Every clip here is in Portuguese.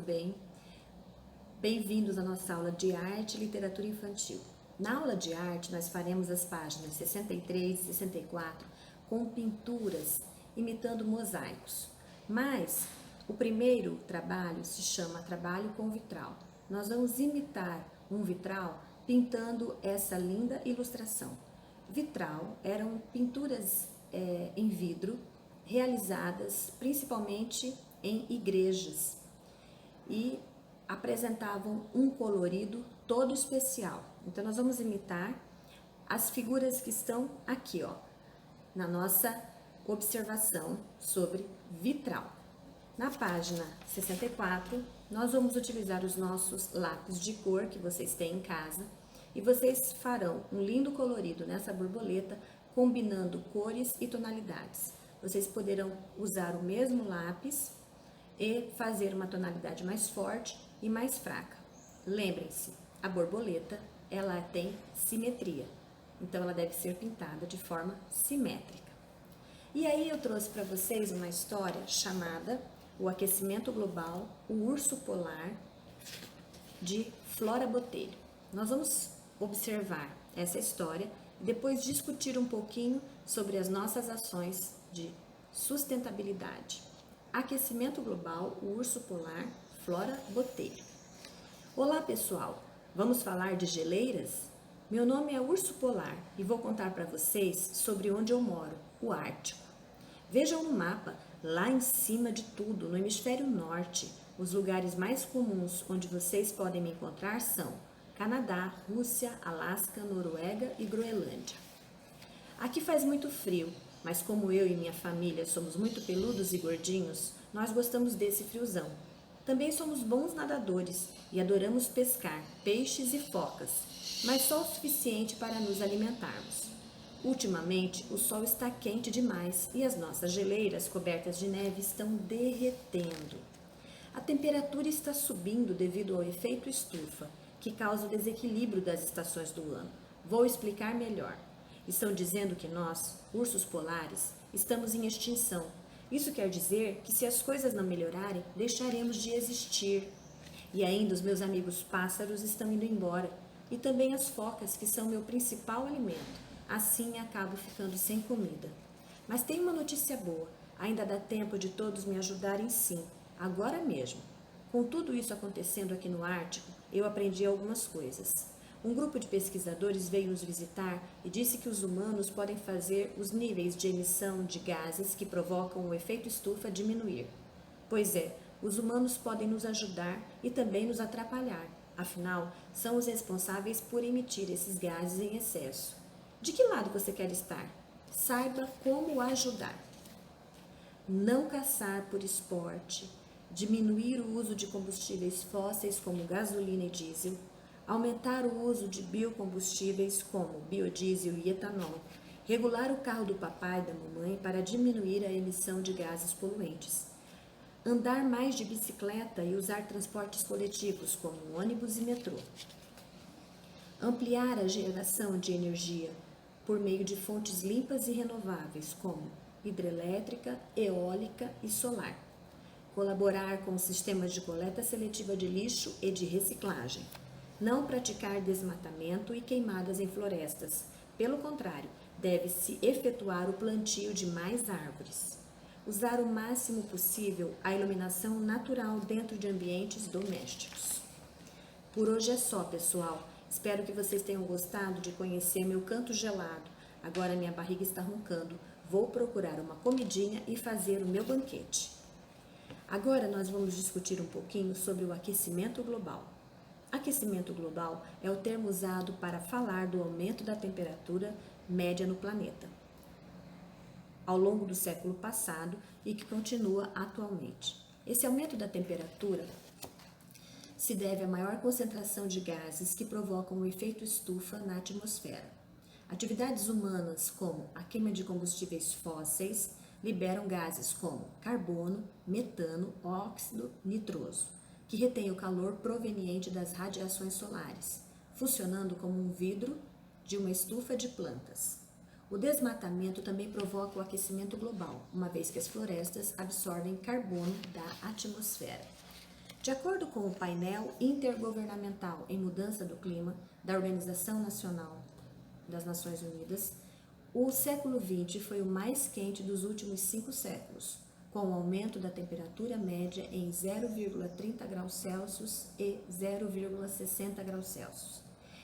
bem? Bem-vindos à nossa aula de arte e literatura infantil. Na aula de arte, nós faremos as páginas 63 e 64 com pinturas imitando mosaicos. Mas o primeiro trabalho se chama Trabalho com Vitral. Nós vamos imitar um vitral pintando essa linda ilustração. Vitral eram pinturas em vidro realizadas principalmente em igrejas e apresentavam um colorido todo especial. Então nós vamos imitar as figuras que estão aqui, ó, na nossa observação sobre vitral. Na página 64, nós vamos utilizar os nossos lápis de cor que vocês têm em casa e vocês farão um lindo colorido nessa borboleta, combinando cores e tonalidades. Vocês poderão usar o mesmo lápis e fazer uma tonalidade mais forte e mais fraca. Lembrem-se, a borboleta, ela tem simetria, então ela deve ser pintada de forma simétrica. E aí eu trouxe para vocês uma história chamada O Aquecimento Global, o Urso Polar, de Flora Botelho. Nós vamos observar essa história e depois discutir um pouquinho sobre as nossas ações de sustentabilidade. Aquecimento Global, o Urso Polar, Flora Botelho. Olá pessoal, vamos falar de geleiras? Meu nome é Urso Polar e vou contar para vocês sobre onde eu moro, o Ártico. Vejam no mapa, lá em cima de tudo, no hemisfério norte, os lugares mais comuns onde vocês podem me encontrar são Canadá, Rússia, Alasca, Noruega e Groenlândia. Aqui faz muito frio, mas como eu e minha família somos muito peludos e gordinhos, nós gostamos desse friozão. Também somos bons nadadores e adoramos pescar peixes e focas, mas só o suficiente para nos alimentarmos. Ultimamente, o sol está quente demais e as nossas geleiras cobertas de neve estão derretendo. A temperatura está subindo devido ao efeito estufa, que causa o desequilíbrio das estações do ano. Vou explicar melhor. Estão dizendo que nós, ursos polares, estamos em extinção. Isso quer dizer que se as coisas não melhorarem, deixaremos de existir. E ainda os meus amigos pássaros estão indo embora. E também as focas, que são meu principal alimento. Assim acabo ficando sem comida. Mas tem uma notícia boa. Ainda dá tempo de todos me ajudarem sim, agora mesmo. Com tudo isso acontecendo aqui no Ártico, eu aprendi algumas coisas. Um grupo de pesquisadores veio nos visitar e disse que os humanos podem fazer os níveis de emissão de gases que provocam o efeito estufa diminuir. Pois é, os humanos podem nos ajudar e também nos atrapalhar. Afinal, são os responsáveis por emitir esses gases em excesso. De que lado você quer estar? Saiba como ajudar. Não caçar por esporte, diminuir o uso de combustíveis fósseis como gasolina e diesel, aumentar o uso de biocombustíveis como biodiesel e etanol, regular o carro do papai e da mamãe para diminuir a emissão de gases poluentes, andar mais de bicicleta e usar transportes coletivos como ônibus e metrô, ampliar a geração de energia por meio de fontes limpas e renováveis como hidrelétrica, eólica e solar, colaborar com sistemas de coleta seletiva de lixo e de reciclagem, não praticar desmatamento e queimadas em florestas. Pelo contrário, deve-se efetuar o plantio de mais árvores. Usar o máximo possível a iluminação natural dentro de ambientes domésticos. Por hoje é só, pessoal. Espero que vocês tenham gostado de conhecer meu canto gelado. Agora minha barriga está roncando. Vou procurar uma comidinha e fazer o meu banquete. Agora nós vamos discutir um pouquinho sobre o aquecimento global. Aquecimento global é o termo usado para falar do aumento da temperatura média no planeta ao longo do século passado e que continua atualmente. Esse aumento da temperatura se deve à maior concentração de gases que provocam o efeito estufa na atmosfera. Atividades humanas, como a queima de combustíveis fósseis, liberam gases como carbono, metano, óxido nitroso, que retém o calor proveniente das radiações solares, funcionando como um vidro de uma estufa de plantas. O desmatamento também provoca o aquecimento global, uma vez que as florestas absorvem carbono da atmosfera. De acordo com o painel intergovernamental em mudança do clima da Organização Nacional das Nações Unidas, o século XX foi o mais quente dos últimos 5 séculos, com o aumento da temperatura média em 0,30 graus Celsius e 0,60 graus Celsius.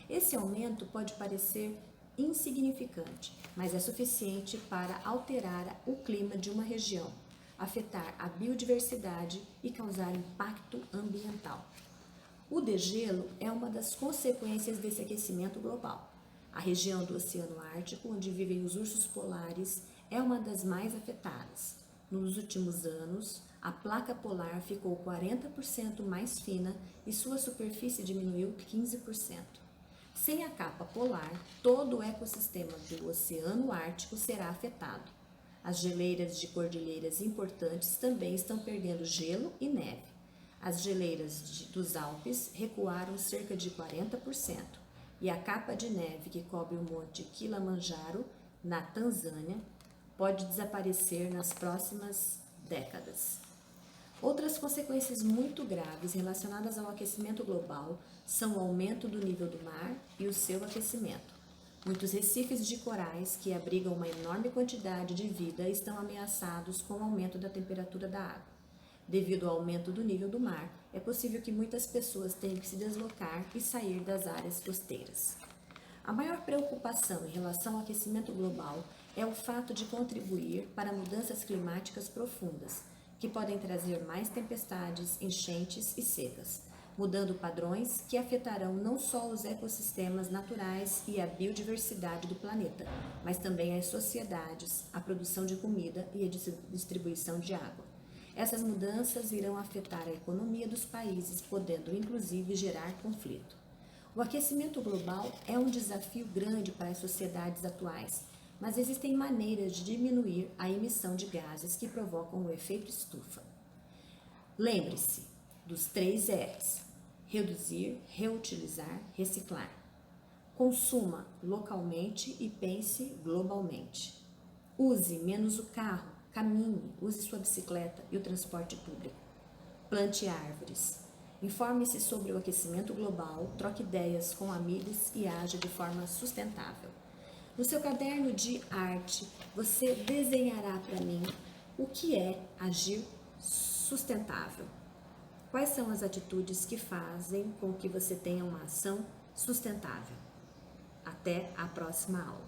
Esse aumento pode parecer insignificante, mas é suficiente para alterar o clima de uma região, afetar a biodiversidade e causar impacto ambiental. O degelo é uma das consequências desse aquecimento global. A região do Oceano Ártico, onde vivem os ursos polares, é uma das mais afetadas. Nos últimos anos, a placa polar ficou 40% mais fina e sua superfície diminuiu 15%. Sem a capa polar, todo o ecossistema do Oceano Ártico será afetado. As geleiras de cordilheiras importantes também estão perdendo gelo e neve. As geleiras dos Alpes recuaram cerca de 40%, e a capa de neve que cobre o monte Kilimanjaro, na Tanzânia, pode desaparecer nas próximas décadas. Outras consequências muito graves relacionadas ao aquecimento global são o aumento do nível do mar e o seu aquecimento. Muitos recifes de corais, que abrigam uma enorme quantidade de vida, estão ameaçados com o aumento da temperatura da água. Devido ao aumento do nível do mar, é possível que muitas pessoas tenham que se deslocar e sair das áreas costeiras. A maior preocupação em relação ao aquecimento global é o fato de contribuir para mudanças climáticas profundas, que podem trazer mais tempestades, enchentes e secas, mudando padrões que afetarão não só os ecossistemas naturais e a biodiversidade do planeta, mas também as sociedades, a produção de comida e a distribuição de água. Essas mudanças irão afetar a economia dos países, podendo inclusive gerar conflito. O aquecimento global é um desafio grande para as sociedades atuais, mas existem maneiras de diminuir a emissão de gases que provocam o efeito estufa. Lembre-se dos 3 R's: reduzir, reutilizar, reciclar. Consuma localmente e pense globalmente. Use menos o carro, caminhe, use sua bicicleta e o transporte público. Plante árvores. Informe-se sobre o aquecimento global, troque ideias com amigos e haja de forma sustentável. No seu caderno de arte, você desenhará para mim o que é agir sustentável. Quais são as atitudes que fazem com que você tenha uma ação sustentável? Até a próxima aula.